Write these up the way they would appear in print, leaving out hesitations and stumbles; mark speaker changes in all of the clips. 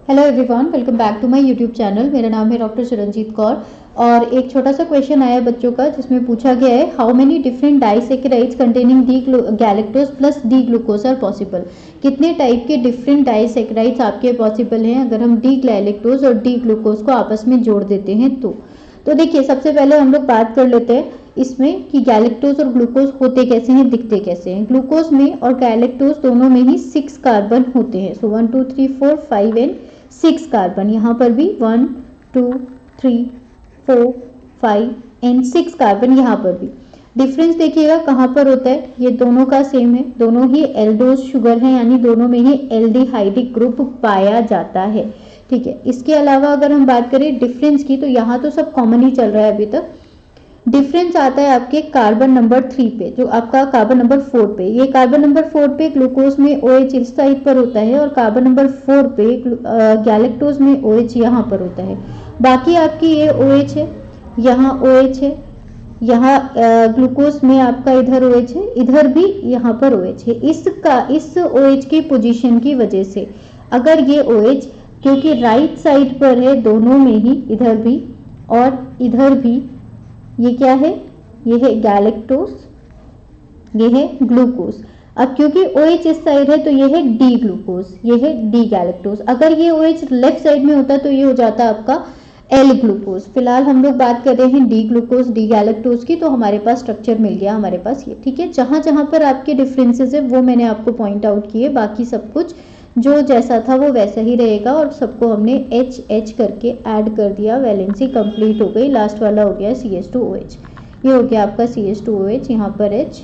Speaker 1: Hello everyone, welcome back to my YouTube channel. मेरा नाम है डॉक्टर चिरंजीत कौर और एक छोटा सा क्वेश्चन आया बच्चों का जिसमें पूछा गया है how many different disaccharides containing D galactose plus D glucose are possible. कितने टाइप के डिफरेंट डाइसैकेराइड्स आपके पॉसिबल हैं अगर हम डी गैलेक्टोज और डी ग्लूकोज को आपस में जोड़ देते हैं तो देखिए सबसे पहले हम लोग बात कर लेते हैं इसमें कि गैलेक्टोज और ग्लूकोज होते कैसे हैं, दिखते कैसे हैं। ग्लूकोज में और गैलेक्टोज दोनों में ही 6 कार्बन होते हैं। सो 1 2 3 4 5 एंड 6 कार्बन, यहाँ पर भी 1 2 3 4 5 एंड 6 कार्बन यहाँ पर भी। डिफरेंस देखिएगा कहाँ पर होता है, ये दोनों का सेम है, दोनों ही एल्डोज शुगर है यानी दोनों में ही एल्डिहाइडिक ग्रुप पाया जाता है। ठीक है, इसके अलावा अगर हम बात करें डिफरेंस की तो यहाँ तो सब कॉमन ही चल रहा है अभी तक। डिफरेंस आता है आपके कार्बन नंबर 3 पे, जो आपका कार्बन नंबर 4 पे, ये कार्बन नंबर 4 पे ग्लूकोज में OH इस साइड पर होता है और कार्बन नंबर 4 पे गैलेक्टोज में OH यहाँ पर होता है। बाकी आपकी ये OH है, यहाँ OH है, यहाँ ग्लूकोज में आपका इधर OH है, इधर भी यहाँ पर OH है। इस OH की पोजीशन की वजह से अगर ये OH क्योंकि राइट साइड पर है दोनों में ही, इधर भी और इधर भी, ये क्या है, ये है गैलेक्टोज, ये है ग्लूकोज। अब क्योंकि OH इस साइड है तो ये है डी ग्लूकोज, ये है डी गैलेक्टोज। अगर ये OH लेफ्ट साइड में होता तो ये हो जाता आपका एल ग्लूकोज। फिलहाल हम लोग बात कर रहे हैं डी ग्लूकोज डी गैलेक्टोज की, तो हमारे पास स्ट्रक्चर मिल गया हमारे पास ये। ठीक है, जहां जहां पर आपके डिफरेंसेस है वो मैंने आपको पॉइंट आउट किए, बाकी सब कुछ जो जैसा था वो वैसा ही रहेगा और सबको हमने H करके ऐड कर दिया। वैलेंसी कंप्लीट हो गई, लास्ट वाला हो गया CH2OH। ये हो गया आपका CH2OH, यहाँ पर H,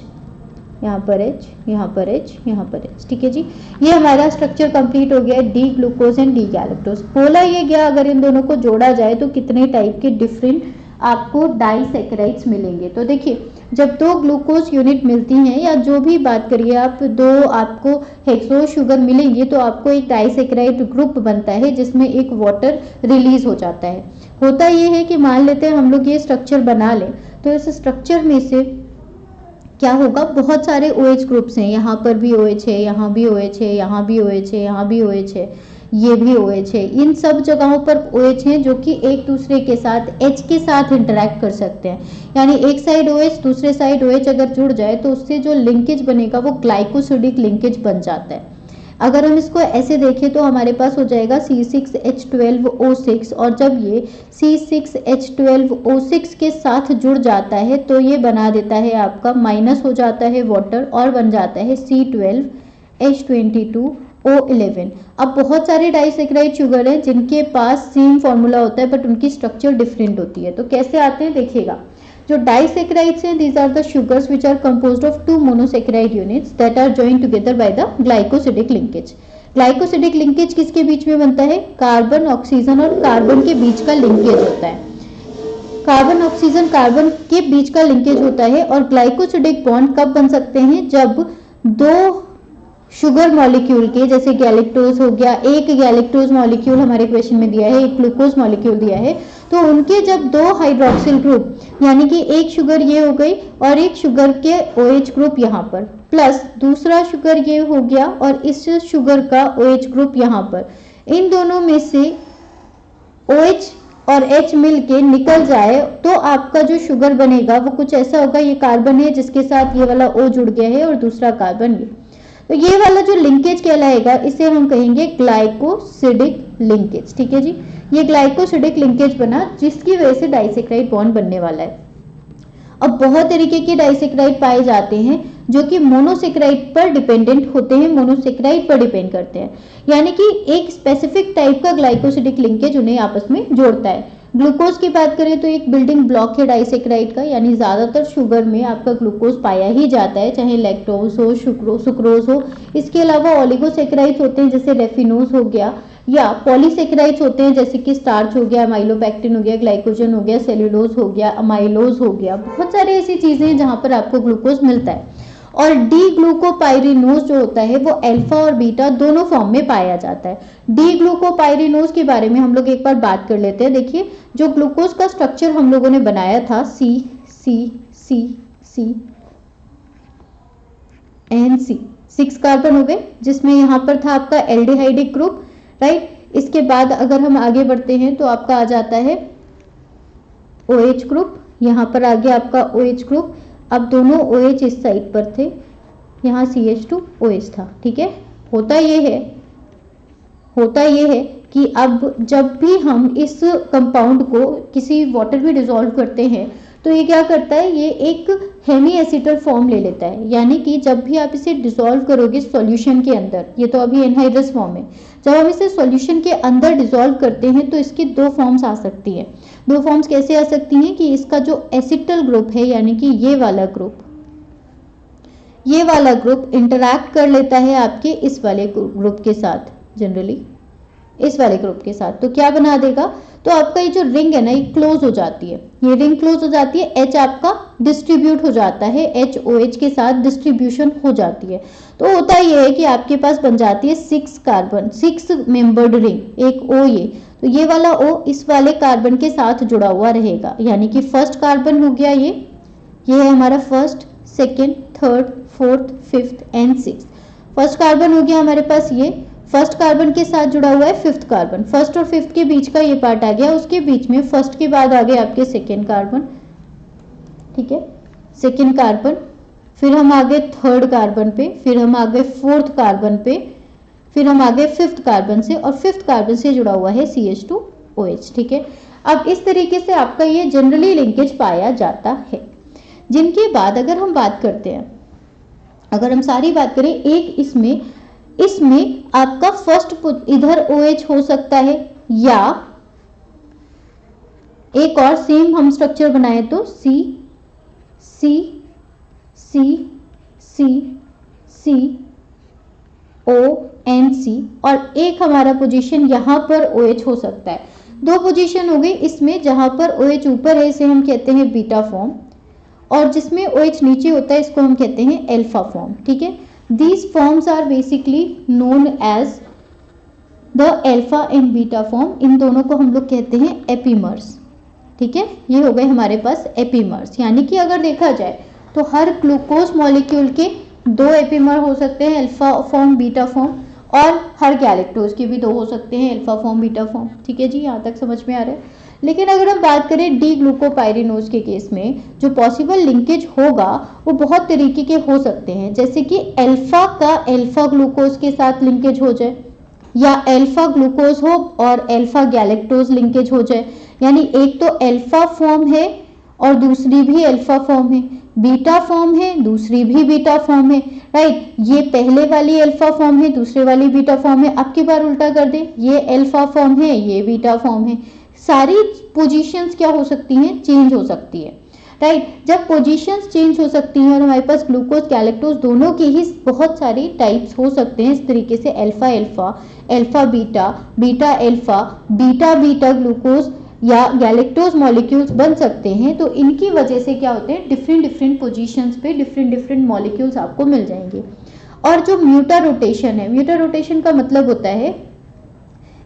Speaker 1: यहाँ पर H, यहाँ पर H, यहाँ पर H। ठीक है जी, ये हमारा स्ट्रक्चर कंप्लीट हो गया D glucose and D galactose. बोला ये गया अगर इन दोनों को जोड़ा जाए तो कितने टाइप के डिफरेंट आपको डाइसैकेराइड्स मिलेंगे। तो देखिए जब दो ग्लूकोज यूनिट मिलती हैं या जो भी बात करिए आप, दो आपको हेक्सो शुगर मिलेंगे तो आपको एक डाइसैकेराइड ग्रुप बनता है जिसमें एक वाटर रिलीज हो जाता है। होता ये है कि मान लेते हैं हम लोग ये स्ट्रक्चर बना लें तो इस स्ट्रक्चर में से क्या होगा, बहुत सारे OH ग्रुप्स हैं, यहाँ पर भी OH है, यहाँ भी OH है, यहाँ भी OH है, यहाँ भी OH है, ये भी OH है। इन सब जगहों पर OH हैं जो कि एक दूसरे के साथ H के साथ इंटरेक्ट कर सकते हैं। यानी एक साइड OH दूसरे साइड OH अगर जुड़ जाए तो उससे जो लिंकेज बनेगा वो ग्लाइकोसिडिक लिंकेज बन जाता है। अगर हम इसको ऐसे देखें तो हमारे पास हो जाएगा C6H12O6 और जब ये C6H12O6 के साथ जुड़ जाता है तो ये बना देता है आपका, माइनस हो जाता है वाटर और बन जाता है C12H22O11। अब बहुत सारे डाइसैकेराइड शुगर हैं जिनके पास सेम फॉर्मूला होता है बट उनकी स्ट्रक्चर डिफरेंट होती है। तो कैसे आते हैं देखिएगा, जो डाइसैकेराइड्स हैं these are the sugars which are composed of two monosaccharide units that are joined together by the glycosidic linkage. Glycosidic linkage किसके बीच में बनता है, कार्बन ऑक्सीजन और कार्बन के बीच का लिंकेज होता है। कार्बन ऑक्सीजन कार्बन के बीच का लिंकेज होता है और ग्लाइकोसिडिक बॉन्ड कब बन सकते हैं, जब दो शुगर मॉलिक्यूल के, जैसे गैलेक्टोज हो गया, एक गैलेक्टोज मॉलिक्यूल हमारे क्वेश्चन में दिया है, एक ग्लूकोज मॉलिक्यूल दिया है, तो उनके जब दो हाइड्रोक्सिल ग्रुप यानी कि एक शुगर ये हो गई और एक शुगर के OH ग्रुप यहाँ पर, प्लस दूसरा शुगर ये हो गया और इस शुगर का OH ग्रुप यहाँ पर, इन दोनों में से OH और H मिलके निकल जाए तो आपका जो शुगर बनेगा वो कुछ ऐसा होगा। ये कार्बन है जिसके साथ ये वाला O जुड़ गया है और दूसरा कार्बन ये, तो ये वाला जो लिंकेज कहलाएगा इसे हम कहेंगे ग्लाइकोसिडिक लिंकेज। ठीक है जी, ये ग्लाइकोसिडिक लिंकेज बना जिसकी वजह से डाइसैकेराइड बॉन्ड बनने वाला है। अब बहुत तरीके के डाइसैकेराइड पाए जाते हैं जो कि मोनोसैकेराइड पर डिपेंडेंट होते हैं, मोनोसैकेराइड पर डिपेंड करते हैं, यानी कि एक स्पेसिफिक टाइप का ग्लाइकोसिडिक लिंकेज उन्हें आपस में जोड़ता है। ग्लूकोज की बात करें तो एक बिल्डिंग ब्लॉक है डाइसैकेराइड का, यानी ज्यादातर शुगर में आपका ग्लूकोज पाया ही जाता है, चाहे लैक्टोज हो, सुक्रोज हो। इसके अलावा ओलिगोसैकेराइड्स होते हैं जैसे रेफिनोज हो गया, या पॉलीसैकेराइड्स होते हैं जैसे कि स्टार्च हो गया, अमाइलोपेक्टिन हो गया, ग्लाइकोजन हो गया, सेल्यूलोज हो गया, अमाइलोज हो गया। बहुत सारी ऐसी चीजें हैं जहां पर आपको ग्लूकोज मिलता है। और डी ग्लूकोपाइरिनोज जो होता है वो अल्फा और बीटा दोनों फॉर्म में पाया जाता है। डी ग्लूकोपाइरिनोज के बारे में हम लोग एक बार बात कर लेते हैं। देखिए जो ग्लूकोज का स्ट्रक्चर हम लोगों ने बनाया था C C C C and C, 6 carbon हो गए जिसमें यहाँ पर था आपका एल्डिहाइडिक ग्रुप, राइट। इसके बाद अगर हम आगे बढ़ते हैं तो आपका आ जाता है OH ग्रुप, यहाँ पर आ गया आपका OH ग्रुप। अब दोनों OH इस साइड पर थे, यहाँ CH2OH था, ठीक है। होता ये है कि अब जब भी हम इस कंपाउंड को किसी वाटर में डिसॉल्व करते हैं तो ये क्या करता है, ये एक हेमी एसिटल फॉर्म ले लेता है। यानी कि जब भी आप इसे डिसॉल्व करोगे सॉल्यूशन के अंदर, ये तो अभी एनहाइड्रस फॉर्म है, जब हम इसे सॉल्यूशन के अंदर डिसॉल्व करते हैं तो इसकी दो फॉर्म्स आ सकती है। दो फॉर्म्स कैसे आ सकती हैं कि इसका जो एसिटल ग्रुप है यानी कि ये वाला ग्रुप इंटरैक्ट कर लेता है आपके इस वाले ग्रुप के साथ, जनरली इस वाले ग्रुप के साथ, तो क्या बना देगा, तो आपका ये जो रिंग है ना ये क्लोज हो जाती है, ये रिंग क्लोज हो जाती है, H आपका डिस्ट्रीब्यूट हो जाता है, HOH के साथ डिस्ट्रीब्यूशन हो जाती है। तो होता ये है कि आपके पास बन जाती है 6 मेंबर्ड रिंग, एक O ये, तो ये वाला O इस वाले कार्बन के साथ जुड़ा हुआ रहेगा। यानी कि फर्स्ट कार्बन हो गया ये है हमारा first, second, third, fourth, fifth and six. First carbon हो गया हमारे पास, ये फर्स्ट कार्बन के साथ जुड़ा हुआ है फिफ्थ कार्बन, फर्स्ट और फिफ्थ के बीच का ये पार्ट आ गया, उसके बीच में फर्स्ट के बाद आ गए आपके सेकेंड कार्बन, ठीक है, सेकेंड कार्बन, फिर हम आ गए थर्ड कार्बन पे, फिर हम आ गए फोर्थ कार्बन पे, फिर हम आ गए फिफ्थ कार्बन से, और फिफ्थ कार्बन से जुड़ा हुआ है CH2OH, ठीक है। अब इस तरीके से आपका ये जनरली लिंकेज पाया जाता है। जिनके बाद अगर हम बात करते हैं, अगर हम सारी बात करें, एक इसमें आपका फर्स्ट इधर OH हो सकता है, या एक और सेम हम स्ट्रक्चर बनाए तो C C C C C O N C, और एक हमारा पोजीशन यहाँ पर OH हो सकता है। दो पोजीशन हो गई इसमें, जहां पर OH ऊपर है इसे हम कहते हैं बीटा फॉर्म, और जिसमें OH नीचे होता है इसको हम कहते हैं अल्फा फॉर्म, ठीक है। These forms are basically known as the alpha and beta form। इन दोनों को हम लोग कहते हैं एपीमर्स, ठीक है। ये हो गए हमारे पास एपीमर्स, यानी कि अगर देखा जाए तो हर ग्लूकोज मॉलिक्यूल के दो एपीमर हो सकते हैं, अल्फा फॉर्म, बीटा फॉर्म, और हर गैलेक्टोज के भी दो हो सकते हैं, अल्फा फॉर्म, बीटा फॉर्म, ठीक है जी, यहाँ तक समझ में आ रहा है। लेकिन अगर हम बात करें डी ग्लूकोपाइरिनोज के केस में, जो पॉसिबल लिंकेज होगा वो बहुत तरीके के हो सकते हैं, जैसे कि अल्फा का अल्फा ग्लूकोज के साथ लिंकेज हो जाए, या अल्फा ग्लूकोज हो और अल्फा गैलेक्टोज लिंकेज हो जाए। यानी एक तो अल्फा फॉर्म है और दूसरी भी अल्फा फॉर्म है, बीटा फॉर्म है दूसरी भी बीटा फॉर्म है, राइट। ये पहले वाली अल्फा फॉर्म है, दूसरे वाली बीटा फॉर्म है। अब की बार उल्टा कर दे, ये अल्फा फॉर्म है, ये बीटा फॉर्म है। सारी पोजीशंस क्या हो सकती हैं, चेंज हो सकती है, राइट। जब पोजीशंस चेंज हो सकती हैं और हमारे पास ग्लूकोज गैलेक्टोज दोनों के ही बहुत सारी टाइप्स हो सकते हैं, इस तरीके से alpha alpha, alpha beta, beta alpha, beta beta glucose या गैलेक्टोज मॉलिक्यूल्स बन सकते हैं। तो इनकी वजह से क्या होते हैं, डिफरेंट पोजीशंस पे डिफरेंट मॉलिक्यूल्स आपको मिल जाएंगे। और जो म्यूटा रोटेशन है, म्यूटा रोटेशन का मतलब होता है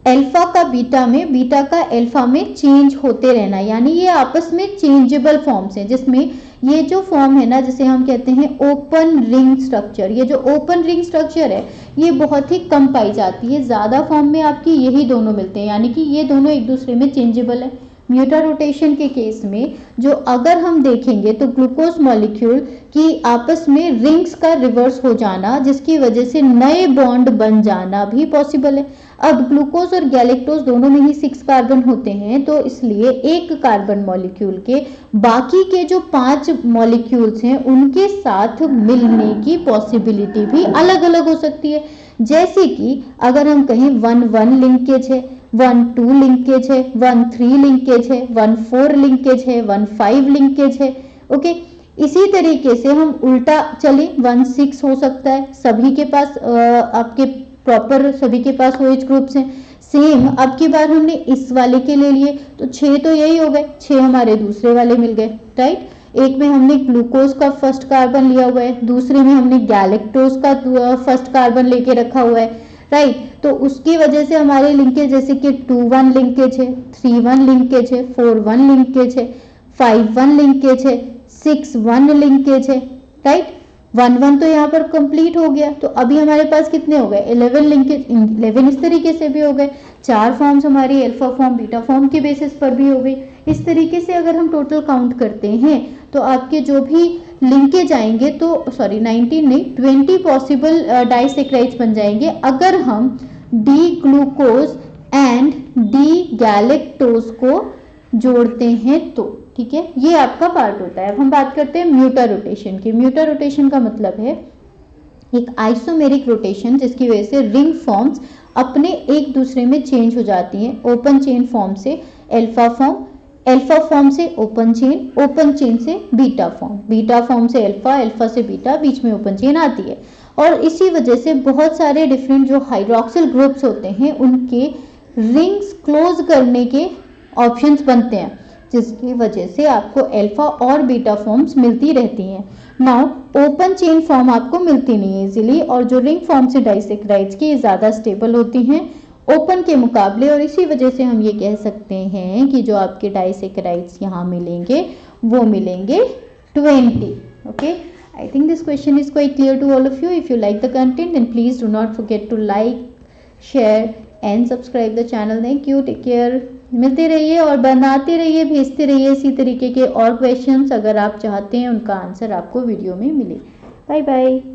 Speaker 1: अल्फा का बीटा में, बीटा का अल्फा में चेंज होते रहना, यानी ये आपस में चेंजेबल फॉर्म्स हैं, जिसमें ये जो फॉर्म है ना जिसे हम कहते हैं ओपन रिंग स्ट्रक्चर, ये जो ओपन रिंग स्ट्रक्चर है ये बहुत ही कम पाई जाती है, ज्यादा फॉर्म में आपकी यही दोनों मिलते हैं, यानी कि ये दोनों एक दूसरे में चेंजेबल है। म्यूटा रोटेशन के केस में जो अगर हम देखेंगे तो ग्लूकोज मॉलिक्यूल की आपस में रिंग्स का रिवर्स हो जाना, जिसकी वजह से नए बॉन्ड बन जाना भी पॉसिबल है। अब ग्लूकोज और गैलेक्टोज दोनों में ही 6 कार्बन होते हैं, तो इसलिए एक कार्बन मॉलिक्यूल के बाकी के जो 5 मॉलिक्यूल्स हैं उनके साथ मिलने की पॉसिबिलिटी भी अलग अलग हो सकती है। जैसे कि अगर हम कहें 1-1 लिंकेज है, 1-2 लिंकेज है, 1-3 लिंकेज है, 1-4 लिंकेज है, 1-5 लिंकेज है, ओके। इसी तरीके से हम उल्टा चले 1-6 हो सकता है, सभी के पास आपके प्रॉपर सभी के पास OH ग्रुप्स हैं। सेम अब की बार हमने इस वाले के ले लिए तो 6 तो यही हो गए, 6 हमारे दूसरे वाले मिल गए, राइट। एक में हमने ग्लूकोज का फर्स्ट कार्बन लिया हुआ है, दूसरे में हमने गैलेक्टोज का फर्स्ट कार्बन लेके रखा हुआ है, राइट। तो उसकी वजह से हमारे लिंकेज जैसे कि 2-1 लिंकेज है, 3-1 लिंकेज है, 4-1 लिंकेज है, 5-1 लिंकेज है, 6-1 लिंकेज है, राइट। 1-1 तो यहाँ पर कंप्लीट हो गया, तो अभी हमारे पास कितने हो गए, 11 लिंकेज, 11 इस तरीके से भी हो गए। 4 फॉर्म्स हमारी अल्फा फॉर्म बीटा फॉर्म के बेसिस पर भी हो गई। इस तरीके से अगर हम टोटल काउंट करते हैं तो आपके जो भी लिंकेज आएंगे तो 19 नहीं 20 पॉसिबल डाइसेक्राइड्स बन जाएंगे अगर हम D glucose and D galactose को जोड़ते हैं तो। ठीक है, ये आपका पार्ट होता है। अब हम बात करते हैं म्यूटर रोटेशन की। म्यूटर रोटेशन का मतलब है एक आइसोमेरिक रोटेशन जिसकी वजह से रिंग फॉर्म्स अपने एक दूसरे में चेंज हो जाती हैं। ओपन चेन फॉर्म से अल्फा फॉर्म, अल्फा फॉर्म से ओपन चेन से बीटा फॉर्म, बीटा फॉर्म से अल्फा, अल्फा से बीटा, बीच में ओपन चेन आती है। और इसी वजह से बहुत सारे डिफरेंट जो हाइड्रोक्सिल ग्रुप्स होते हैं उनके रिंग्स क्लोज करने के ऑप्शंस बनते हैं, जिसकी वजह से आपको अल्फा और बीटा फॉर्म्स मिलती रहती हैं। नाउ ओपन चेन फॉर्म आपको मिलती नहीं है इजीली, और जो रिंग फॉर्म से डाइसेक्राइड्स की ज़्यादा स्टेबल होती हैं ओपन के मुकाबले, और इसी वजह से हम ये कह सकते हैं कि जो आपके डाइसेक्राइड्स यहाँ मिलेंगे वो मिलेंगे 20। Okay, I think this question is quite clear to all of you. If you like the content, then please do not forget to like, share and subscribe the channel. Thank you. Take care. मिलते रहिए और बनाते रहिए, भेजते रहिए इसी तरीके के और क्वेश्चंस अगर आप चाहते हैं उनका आंसर आपको वीडियो में मिले। Bye bye.